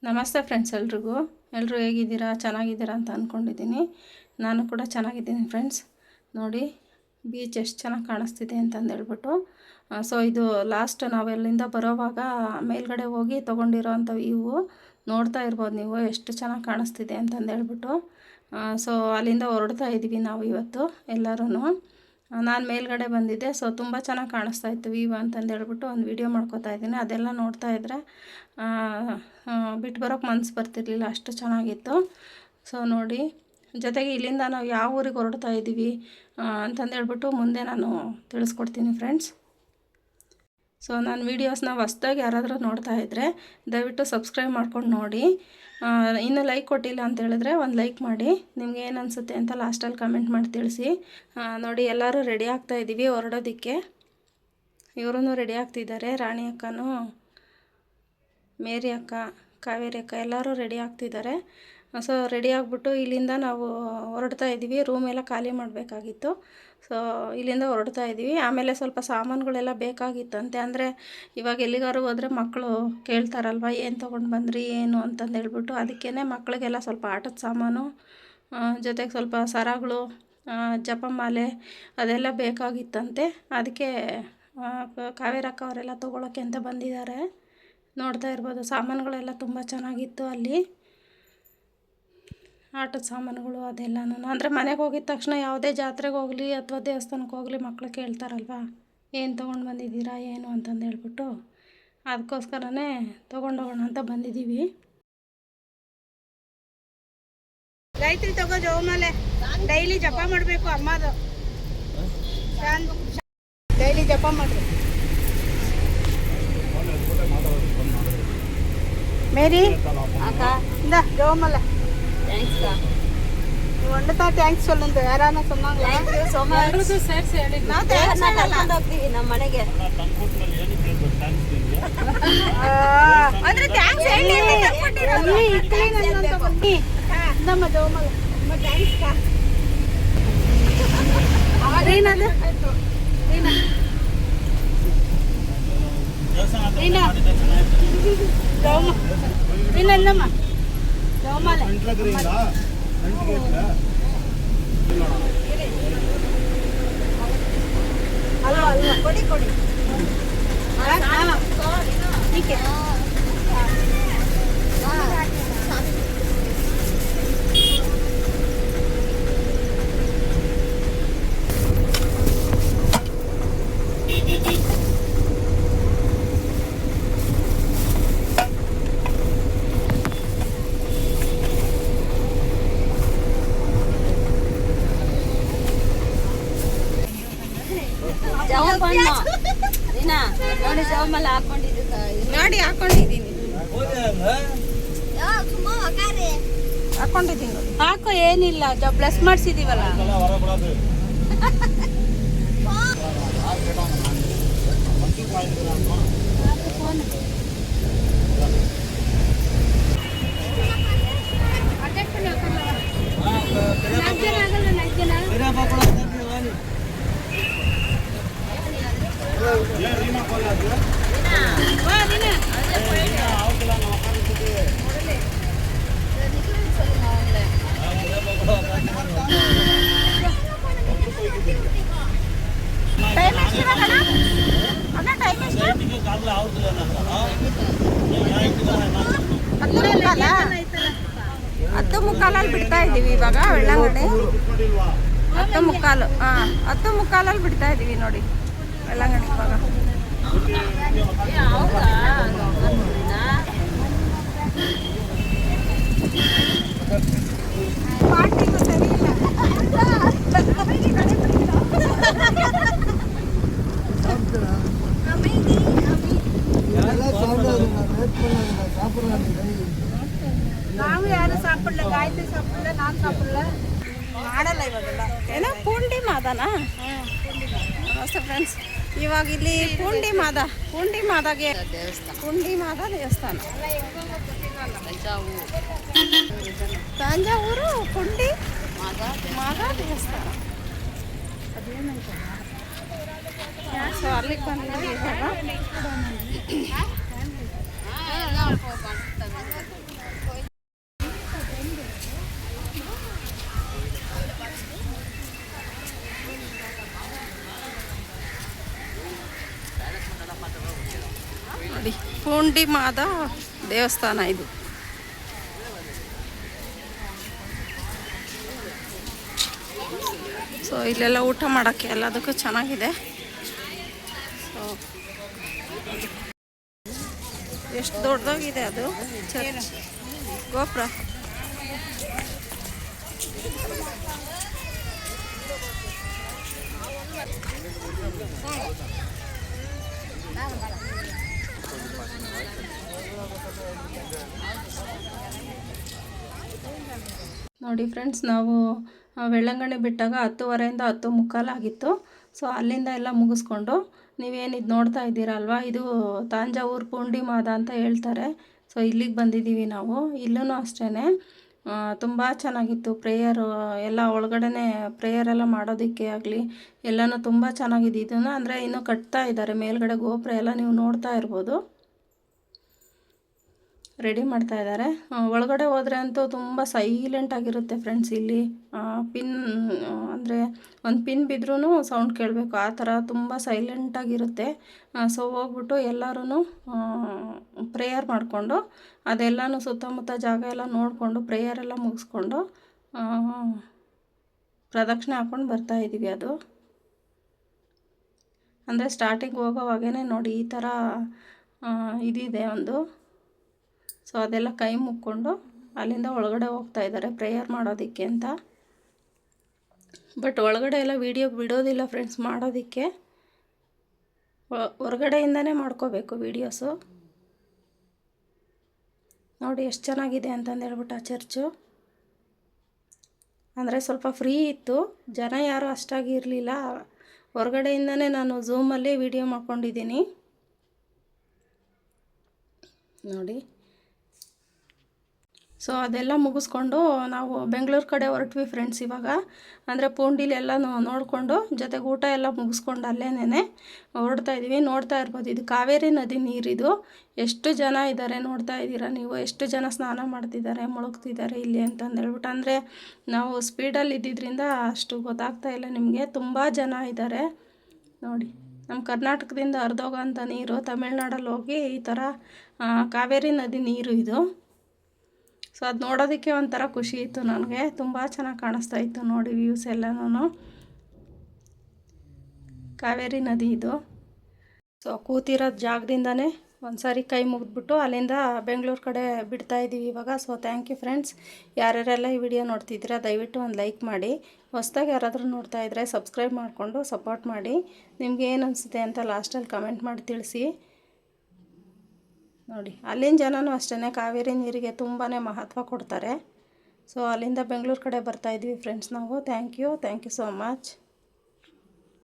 ನಮಸ್ತೆ ಫ್ರೆಂಡ್ಸ್, ಎಲ್ಲರೂ ಹೇಗಿದ್ದೀರಾ? ಚೆನ್ನಾಗಿದ್ದೀರಾ ಅಂತ ಅಂದ್ಕೊಂಡಿದ್ದೀನಿ. ನಾನು ಕೂಡ ಚೆನ್ನಾಗಿದ್ದೀನಿ ಫ್ರೆಂಡ್ಸ್. ನೋಡಿ ಬೀಚ್ ಎಷ್ಟು ಚೆನ್ನಾಗಿ ಕಾಣಿಸ್ತಿದೆ ಅಂತಂದೇಳ್ಬಿಟ್ಟು. ಸೊ ಇದು ಲಾಸ್ಟ್ ನಾವೆಲ್ಲಿಂದ ಬರೋವಾಗ ಮೇಲ್ಗಡೆ ಹೋಗಿ ತೊಗೊಂಡಿರೋ ಅಂಥ ವ್ಯೂ ನೋಡ್ತಾ ಇರ್ಬೋದು ನೀವು, ಎಷ್ಟು ಚೆನ್ನಾಗಿ ಕಾಣಿಸ್ತಿದೆ ಅಂತಂದೇಳ್ಬಿಟ್ಟು. ಸೊ ಅಲ್ಲಿಂದ ಹೊರಡ್ತಾ ಇದ್ದೀವಿ ನಾವು ಇವತ್ತು ಎಲ್ಲರೂ. ನಾನು ಮೇಲ್ಗಡೆ ಬಂದಿದ್ದೆ. ಸೊ ತುಂಬ ಚೆನ್ನಾಗಿ ಕಾಣಿಸ್ತಾ ಇತ್ತು ವ್ಯೂ ಅಂತಂದೇಳ್ಬಿಟ್ಟು ಒಂದು ವಿಡಿಯೋ ಮಾಡ್ಕೋತಾ ಇದ್ದೀನಿ. ಅದೆಲ್ಲ ನೋಡ್ತಾ ಇದ್ದರೆ ಬಿಟ್ಟು ಬರೋಕ್ಕೆ ಮನಸ್ಸು ಬರ್ತಿರ್ಲಿಲ್ಲ, ಅಷ್ಟು ಚೆನ್ನಾಗಿತ್ತು. ಸೊ ನೋಡಿ, ಜೊತೆಗೆ ಇಲ್ಲಿಂದ ನಾವು ಯಾವ ಊರಿಗೆ ಹೊರಡ್ತಾ ಇದ್ದೀವಿ ಅಂತಂದೇಳ್ಬಿಟ್ಟು ಮುಂದೆ ನಾನು ತಿಳಿಸ್ಕೊಡ್ತೀನಿ ಫ್ರೆಂಡ್ಸ್. ಸೊ ನಾನು ವೀಡಿಯೋಸ್ನ ಹೊಸ್ದಾಗಿ ಯಾರಾದರೂ ನೋಡ್ತಾ ಇದ್ದರೆ ದಯವಿಟ್ಟು ಸಬ್ಸ್ಕ್ರೈಬ್ ಮಾಡ್ಕೊಂಡು ನೋಡಿ. ಇನ್ನೂ ಲೈಕ್ ಕೊಟ್ಟಿಲ್ಲ ಅಂತ ಹೇಳಿದ್ರೆ ಒಂದು ಲೈಕ್ ಮಾಡಿ. ನಿಮ್ಗೆ ಏನು ಅನಿಸುತ್ತೆ ಅಂತ ಲಾಸ್ಟಲ್ಲಿ ಕಮೆಂಟ್ ಮಾಡಿ ತಿಳಿಸಿ. ನೋಡಿ ಎಲ್ಲರೂ ರೆಡಿ ಆಗ್ತಾ ಇದ್ದೀವಿ ಹೊರಡೋದಕ್ಕೆ. ಇವರೂ ರೆಡಿ ಆಗ್ತಿದ್ದಾರೆ, ರಾಣಿ ಅಕ್ಕನೂ, ಮೇರಿ ಅಕ್ಕ, ಕಾವೇರಿ ಅಕ್ಕ ಎಲ್ಲರೂ ರೆಡಿ ಆಗ್ತಿದ್ದಾರೆ. ಸೊ ರೆಡಿ ಆಗಿಬಿಟ್ಟು ಇಲ್ಲಿಂದ ನಾವು ಹೊರಡ್ತಾ ಇದ್ದೀವಿ. ರೂಮೆಲ್ಲ ಖಾಲಿ ಮಾಡಬೇಕಾಗಿತ್ತು. ಸೊ ಇಲ್ಲಿಂದ ಹೊರಡ್ತಾ ಇದ್ದೀವಿ. ಆಮೇಲೆ ಸ್ವಲ್ಪ ಸಾಮಾನುಗಳೆಲ್ಲ ಬೇಕಾಗಿತ್ತಂತೆ. ಅಂದರೆ ಇವಾಗ ಎಲ್ಲಿಗಾರು ಹೋದರೆ ಮಕ್ಕಳು ಕೇಳ್ತಾರಲ್ವ, ಏನು ತೊಗೊಂಡು ಬಂದ್ರಿ ಏನು ಅಂತಂದು ಹೇಳ್ಬಿಟ್ಟು. ಅದಕ್ಕೇ ಮಕ್ಕಳಿಗೆಲ್ಲ ಸ್ವಲ್ಪ ಆಟದ ಸಾಮಾನು, ಜೊತೆಗೆ ಸ್ವಲ್ಪ ಸರಗಳು, ಜಪಮಾಲೆ ಅದೆಲ್ಲ ಬೇಕಾಗಿತ್ತಂತೆ. ಅದಕ್ಕೆ ಕಾವೇರಿ ಅಕ್ಕ ಅವರೆಲ್ಲ ತೊಗೊಳಕ್ಕೆ ಅಂತ ಬಂದಿದ್ದಾರೆ. ನೋಡ್ತಾ ಇರ್ಬೋದು, ಸಾಮಾನುಗಳೆಲ್ಲ ತುಂಬ ಚೆನ್ನಾಗಿತ್ತು ಅಲ್ಲಿ, ಆಟದ ಸಾಮಾನುಗಳು ಅದೆಲ್ಲನೂ. ಅಂದರೆ ಮನೆಗೆ ಹೋಗಿದ ತಕ್ಷಣ ಯಾವುದೇ ಜಾತ್ರೆಗೆ ಹೋಗಲಿ ಅಥವಾ ದೇವಸ್ಥಾನಕ್ಕೆ ಹೋಗಲಿ ಮಕ್ಕಳು ಕೇಳ್ತಾರಲ್ವ, ಏನು ತೊಗೊಂಡು ಬಂದಿದ್ದೀರಾ ಏನು ಅಂತಂದು ಹೇಳ್ಬಿಟ್ಟು. ಅದಕ್ಕೋಸ್ಕರನೇ ತೊಗೊಂಡೋಗೋಣ ಅಂತ ಬಂದಿದ್ದೀವಿ. ಗಾಯತ್ರಿ ತಗೋ ಜೋಮಾಲೆ, ಡೈಲಿ ಜಪ ಮಾಡಬೇಕು ಅಮ್ಮದು, ಡೈಲಿ ಜಪ ಮಾಡ್ರಿ. ಮೇರಿ ಅಕ್ಕ இந்த ஜோமல தேங்க்ஸ்க்கா. நீ ஒண்ணுதா தேங்க்ஸ் சொல்லுங்க, யாரான சொன்னாங்க? Thank you so much. ಎಲ್ಲರೂ ಸೇರ್ಸಿ ಹೇಳಿ. ನಾವು ಥ್ಯಾಂಕ್ಸ್ ಕರ್ಕೊಂಡು ಹೋಗ್ತೀವಿ ನಮ್ಮ ಮನೆಗೆ. ಅಂದ್ರೆ ಥ್ಯಾಂಕ್ಸ್ ಹೇಳಿ ಅಂತ ಕೊಟ್ಟಿರೋದು. ಈ ಕ್ಲೀನ್ ಅಂತ ಬನ್ನಿ. ನಮ್ಮ ಜೋಮಲ ನಮ್ಮ ಥ್ಯಾಂಕ್ಸ್ ಕಾ. ಏನದು? ರೀನಾ ರೀನಾ ಜೋಮ ಇಲ್ಲಮ್ಮ ಜೋಮಾಲೆ ಅಲ್ವಾ ಅಲ್ವಾ ಕೊಡಿ ಕೊಡಿ. ನೋಡಿ ಜವಮಲ್ಲ ಹಾಕೊಂಡಿದ್ದೀನಿ, ಹಾಕೊಂಡಿದ್ದೀನಿ. ಹಾಕೋ ಏನಿಲ್ಲ, ಬ್ಲೆಸ್ ಮಾಡಿಸಿದೀವಲ್ಲ. ಹತ್ತು ಮುಕ್ಕಾಲಲ್ಲಿ ಬಿಡ್ತಾ ಇದ್ದೀವಿ ಇವಾಗ ಬೆಳ್ಳಂಗಡಿ. 10:15. 10:15 ಬಿಡ್ತಾ ಇದ್ದೀವಿ ನೋಡಿ ಬೆಳ್ಳಂಗಡಿ ಇವಾಗ. ನಾವು ಯಾರು ಸಾಪಿಡಲ್ಲ, ಗಾಯತ್ರಿ ಸಾಪಿಡಲ್ಲ, ನಾನು ಸಾಪಿಡಲ್ಲ, ಮಾಡಲ್ಲ ಇವಾಗೆಲ್ಲ. ಏನೋ ಪೂಂಡಿ ಮಾದನಾ? ನಮಸ್ತೆ ಫ್ರೆಂಡ್ಸ್. ಇವಾಗ ಇಲ್ಲಿ ಪೂಂಡಿ ಮಾದಾಗೆ ದೇವಸ್ಥಾನ. ತಂಜಾವೂರು ಪುಂಡಿ ಮಾದ ದೇವಸ್ಥಾನ. ಸೊ ಅಲ್ಲಿಗೆ ಬಂದಿದ್ದೀವಿ ಇವಾಗ. ಪೂಂಡಿ ಮಾದ ದೇವಸ್ಥಾನ ಇದು. ಸೊ ಇಲ್ಲೆಲ್ಲ ಊಟ ಮಾಡೋಕ್ಕೆ ಎಲ್ಲದಕ್ಕೂ ಚೆನ್ನಾಗಿದೆ. ಸೊ ಎಷ್ಟು ದೊಡ್ಡದಾಗಿದೆ ಅದು ಚರ್ಚ್ ಗೋಪುರ. ನೋಡಿ ಫ್ರೆಂಡ್ಸ್, ನಾವು ವೆಳ್ಳಂಗಣ್ಣಿ ಬಿಟ್ಟಾಗ 10:15 10:45 ಆಗಿತ್ತು. ಸೊ ಅಲ್ಲಿಂದ ಎಲ್ಲ ಮುಗಿಸ್ಕೊಂಡು ನೀವೇನಿದು ನೋಡ್ತಾ ಇದ್ದೀರಲ್ವ, ಇದು ತಾಂಜಾವೂರು ಪೂಂಡಿ ಮಾದ ಅಂತ ಹೇಳ್ತಾರೆ. ಸೊ ಇಲ್ಲಿಗೆ ಬಂದಿದ್ದೀವಿ ನಾವು. ಇಲ್ಲೂ ಅಷ್ಟೇ ತುಂಬ ಚೆನ್ನಾಗಿತ್ತು. ಪ್ರೇಯರು ಎಲ್ಲ ಒಳಗಡೆ ಪ್ರೇಯರ್ ಎಲ್ಲ ಮಾಡೋದಕ್ಕೆ ಆಗಲಿ ಎಲ್ಲನೂ ತುಂಬ ಚೆನ್ನಾಗಿದೆ. ಇದನ್ನು ಅಂದರೆ ಇನ್ನೂ ಕಟ್ತಾ ಇದ್ದಾರೆ ಮೇಲ್ಗಡೆ ಗೋಪುರ ಎಲ್ಲ, ನೀವು ನೋಡ್ತಾ ಇರ್ಬೋದು. ರೆಡಿ ಮಾಡ್ತಾ ಇದ್ದಾರೆ. ಒಳಗಡೆ ಹೋದರೆ ಅಂತೂ ತುಂಬ ಸೈಲೆಂಟಾಗಿರುತ್ತೆ ಫ್ರೆಂಡ್ಸ್. ಇಲ್ಲಿ ಪಿನ್ ಅಂದರೆ ಒಂದು ಪಿನ್ ಬಿದ್ರೂ ಸೌಂಡ್ ಕೇಳಬೇಕು, ಆ ಥರ ತುಂಬ ಸೈಲೆಂಟಾಗಿರುತ್ತೆ. ಸೊ ಹೋಗ್ಬಿಟ್ಟು ಎಲ್ಲರೂ ಪ್ರೇಯರ್ ಮಾಡಿಕೊಂಡು ಅದೆಲ್ಲನೂ ಸುತ್ತಮುತ್ತ ಜಾಗ ಎಲ್ಲ ನೋಡಿಕೊಂಡು ಪ್ರೇಯರೆಲ್ಲ ಮುಗಿಸ್ಕೊಂಡು ಪ್ರದಕ್ಷಿಣೆ ಹಾಕ್ಕೊಂಡು ಬರ್ತಾಯಿದ್ದೀವಿ. ಅದು ಅಂದರೆ ಸ್ಟಾರ್ಟಿಂಗ್ ಹೋಗೋವಾಗೇ ನೋಡಿ ಈ ಥರ ಇದಿದೆ ಒಂದು. ಸೊ ಅದೆಲ್ಲ ಕೈ ಮುಕ್ಕೊಂಡು ಅಲ್ಲಿಂದ ಒಳಗಡೆ ಹೋಗ್ತಾ ಇದ್ದಾರೆ ಪ್ರೇಯರ್ ಮಾಡೋದಕ್ಕೆ ಅಂತ. ಬಟ್ ಒಳಗಡೆ ಎಲ್ಲ ವೀಡಿಯೋ ಬಿಡೋದಿಲ್ಲ ಫ್ರೆಂಡ್ಸ್ ಮಾಡೋದಕ್ಕೆ, ಹೊರಗಡೆಯಿಂದನೇ ಮಾಡ್ಕೋಬೇಕು ವೀಡಿಯೋಸು. ನೋಡಿ ಎಷ್ಟು ಚೆನ್ನಾಗಿದೆ ಅಂತಂದು ಹೇಳ್ಬಿಟ್ಟು ಆ ಚರ್ಚು. ಅಂದರೆ ಸ್ವಲ್ಪ ಫ್ರೀ ಇತ್ತು, ಜನ ಯಾರೂ ಅಷ್ಟಾಗಿ ಇರಲಿಲ್ಲ. ಹೊರಗಡೆಯಿಂದನೇ ನಾನು ಝೂಮಲ್ಲಿ ವೀಡಿಯೋ ಮಾಡ್ಕೊಂಡಿದ್ದೀನಿ ನೋಡಿ. ಸೊ ಅದೆಲ್ಲ ಮುಗಿಸ್ಕೊಂಡು ನಾವು ಬೆಂಗಳೂರು ಕಡೆ ಹೊರಟ್ವಿ ಫ್ರೆಂಡ್ಸ್ ಇವಾಗ. ಅಂದರೆ ಪೂಂಡಿಲೆಲ್ಲ ನೋಡಿಕೊಂಡು ಜೊತೆಗೆ ಊಟ ಎಲ್ಲ ಮುಗಿಸ್ಕೊಂಡು ಅಲ್ಲೇನೇ ಹೊರಡ್ತಾ ಇದ್ದೀವಿ. ನೋಡ್ತಾ ಇರ್ಬೋದು, ಇದು ಕಾವೇರಿ ನದಿ ನೀರಿದು. ಎಷ್ಟು ಜನ ಇದ್ದಾರೆ ನೋಡ್ತಾ ಇದ್ದೀರಾ ನೀವು, ಎಷ್ಟು ಜನ ಸ್ನಾನ ಮಾಡ್ತಿದ್ದಾರೆ, ಮುಳುಗ್ತಿದ್ದಾರೆ ಇಲ್ಲಿ ಅಂತಂದು ಹೇಳ್ಬಿಟ್ಟು. ಅಂದರೆ ನಾವು ಸ್ಪೀಡಲ್ಲಿ ಇದ್ದಿದ್ದರಿಂದ ಅಷ್ಟು ಗೊತ್ತಾಗ್ತಾ ಇಲ್ಲ ನಿಮಗೆ. ತುಂಬ ಜನ ಇದ್ದಾರೆ ನೋಡಿ. ನಮ್ಮ ಕರ್ನಾಟಕದಿಂದ ಹರಿದೋಗೋಂಥ ನೀರು ತಮಿಳ್ನಾಡಲ್ಲಿ ಹೋಗಿ ಈ ಥರ ಕಾವೇರಿ ನದಿ ನೀರು ಇದು. ಸೊ ಅದು ನೋಡೋದಕ್ಕೆ ಒಂಥರ ಖುಷಿ ಇತ್ತು ನನಗೆ, ತುಂಬ ಚೆನ್ನಾಗಿ ಕಾಣಿಸ್ತಾ ಇತ್ತು ನೋಡಿ ವ್ಯೂಸ್ ಎಲ್ಲನೂ. ಕಾವೇರಿ ನದಿ ಇದು. ಸೊ ಕೂತಿರೋ ಜಾಗದಿಂದನೇ ಒಂದು ಸಾರಿ ಕೈ ಮುಗಿದ್ಬಿಟ್ಟು ಅಲ್ಲಿಂದ ಬೆಂಗಳೂರು ಕಡೆ ಬಿಡ್ತಾ ಇದ್ದೀವಿ ಇವಾಗ. So thank you friends. ಯಾರ್ಯಾರೆಲ್ಲ ಈ ವಿಡಿಯೋ ನೋಡ್ತಿದ್ದೀರಾ ದಯವಿಟ್ಟು ಒಂದು ಲೈಕ್ ಮಾಡಿ. ಹೊಸ್ದಾಗಿ ಯಾರಾದರೂ ನೋಡ್ತಾ ಇದ್ದರೆ ಸಬ್ಸ್ಕ್ರೈಬ್ ಮಾಡಿಕೊಂಡು ಸಪೋರ್ಟ್ ಮಾಡಿ. ನಿಮ್ಗೆ ಏನು ಅನಿಸುತ್ತೆ ಅಂತ ಲಾಸ್ಟಲ್ಲಿ ಕಮೆಂಟ್ ಮಾಡಿ ತಿಳಿಸಿ ನೋಡಿ. ಅಲ್ಲಿನ ಜನನೂ ಅಷ್ಟೇ ಕಾವೇರಿ ನೀರಿಗೆ ತುಂಬಾ ಮಹತ್ವ ಕೊಡ್ತಾರೆ. ಸೊ ಅಲ್ಲಿಂದ ಬೆಂಗಳೂರು ಕಡೆ ಬರ್ತಾಯಿದ್ವಿ ಫ್ರೆಂಡ್ಸ್ ನಾವು. Thank you so much.